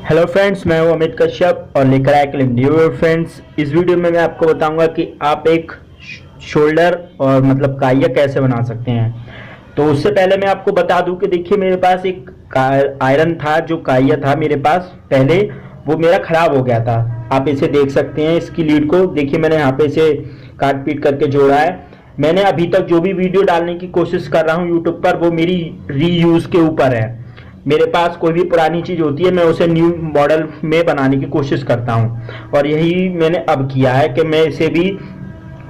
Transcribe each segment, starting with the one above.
Hello friends, मैं हूं अमित कश्यप और लेकर आया एक वीडियो। फ्रेंड्स, इस वीडियो में मैं आपको बताऊंगा कि आप एक शोल्डर और मतलब काइया कैसे बना सकते हैं। तो उससे पहले मैं आपको बता दूं कि देखिए, मेरे पास एक आयरन था, जो काइया था मेरे पास पहले, वो मेरा खराब हो गया था। आप इसे देख सकते हैं, इसकी लीड को देखिए, मैंने यहाँ पे इसे काट पीट करके जोड़ा है। मैंने अभी तक जो भी वीडियो डालने की कोशिश कर रहा हूँ यूट्यूब पर, वो मेरी रीयूज के ऊपर है। मेरे पास कोई भी पुरानी चीज होती है, मैं उसे न्यू मॉडल में बनाने की कोशिश करता हूं, और यही मैंने अब किया है कि मैं इसे भी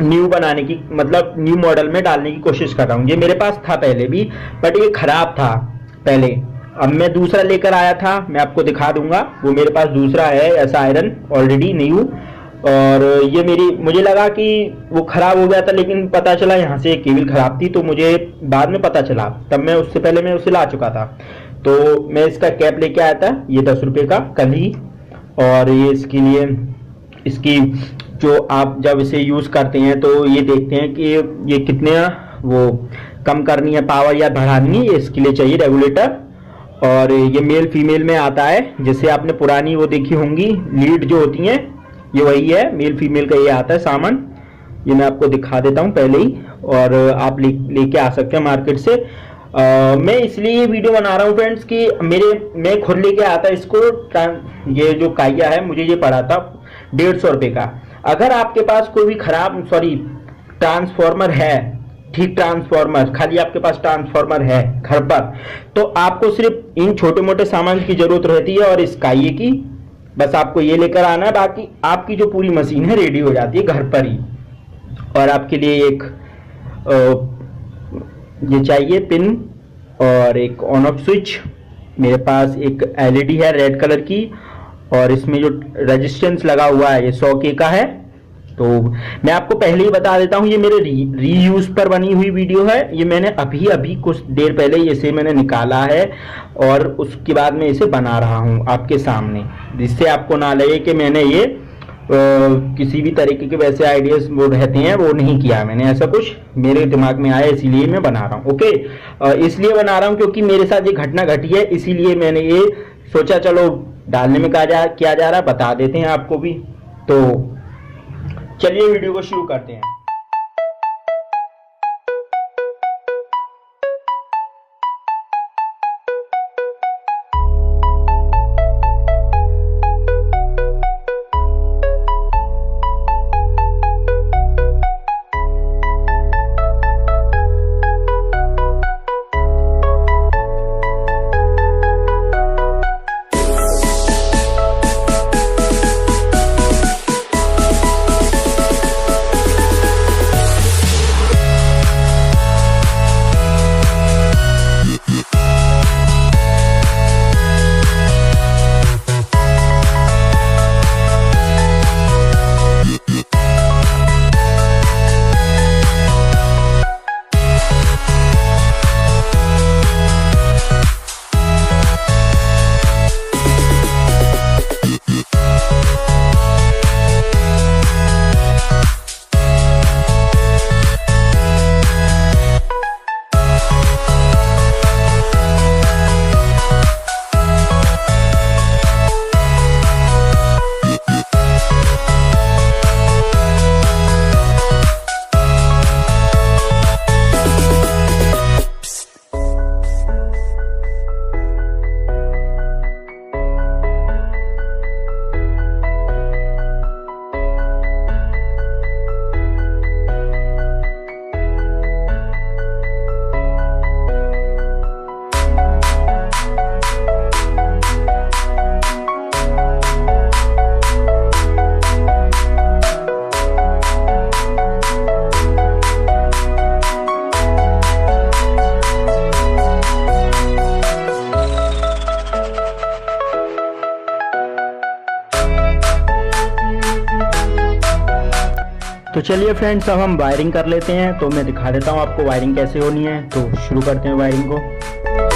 न्यू बनाने की मतलब न्यू मॉडल में डालने की कोशिश कर रहा हूं। ये मेरे पास था पहले भी, बट ये खराब था पहले। अब मैं दूसरा लेकर आया था, मैं आपको दिखा दूंगा। वो मेरे पास दूसरा है ऐसा आयरन ऑलरेडी न्यू, और ये मुझे लगा कि वो खराब हो गया था, लेकिन पता चला यहाँ से केबल खराब थी, तो मुझे बाद में पता चला। तब मैं उससे पहले मैं उसे ला चुका था। तो मैं इसका कैप लेके आया था, ये 10 रुपये का कल ही। और ये इसके लिए, इसकी जो आप जब इसे यूज़ करते हैं तो ये देखते हैं कि ये कितने वो कम करनी है पावर या बढ़ानी है, इसके लिए चाहिए रेगुलेटर। और ये मेल फीमेल में आता है, जैसे आपने पुरानी वो देखी होंगी लीड जो होती हैं, ये वही है, मेल फीमेल का ये आता है सामान। ये मैं आपको दिखा देता हूँ पहले ही, और आप लेके आ सकते हैं मार्केट से। मैं इसलिए ये वीडियो बना रहा हूँ फ्रेंड्स कि मैं खुद लेके आता इसको। ये जो काइया है, मुझे ये पड़ा था 150 रुपये का। अगर आपके पास कोई भी ट्रांसफॉर्मर है, ठीक ट्रांसफॉर्मर, खाली आपके पास ट्रांसफॉर्मर है घर पर, तो आपको सिर्फ इन छोटे मोटे सामान की जरूरत रहती है और इस काइये की। बस आपको ये लेकर आना है, बाकी आपकी जो पूरी मशीन है रेडी हो जाती है घर पर ही। और आपके लिए एक ये चाहिए पिन और एक ऑन ऑफ स्विच। मेरे पास एक एलईडी है रेड कलर की, और इसमें जो रेजिस्टेंस लगा हुआ है ये 100K का है। तो मैं आपको पहले ही बता देता हूँ, ये मेरे रीयूज पर बनी हुई वीडियो है। ये मैंने अभी कुछ देर पहले इसे मैंने निकाला है, और उसके बाद मैं इसे बना रहा हूँ आपके सामने, जिससे आपको ना लगे कि मैंने ये किसी भी तरीके के वैसे आइडियाज वो रहते हैं वो नहीं किया मैंने। ऐसा कुछ मेरे दिमाग में आया, इसीलिए मैं बना रहा हूँ। ओके, इसलिए बना रहा हूँ क्योंकि मेरे साथ ये घटना घटी है, इसीलिए मैंने ये सोचा चलो डालने में किया जा रहा, बता देते हैं आपको भी। तो चलिए वीडियो को शुरू करते हैं। तो चलिए फ्रेंड्स, अब हम वायरिंग कर लेते हैं। तो मैं दिखा देता हूँ आपको वायरिंग कैसे होनी है। तो शुरू करते हैं वायरिंग को।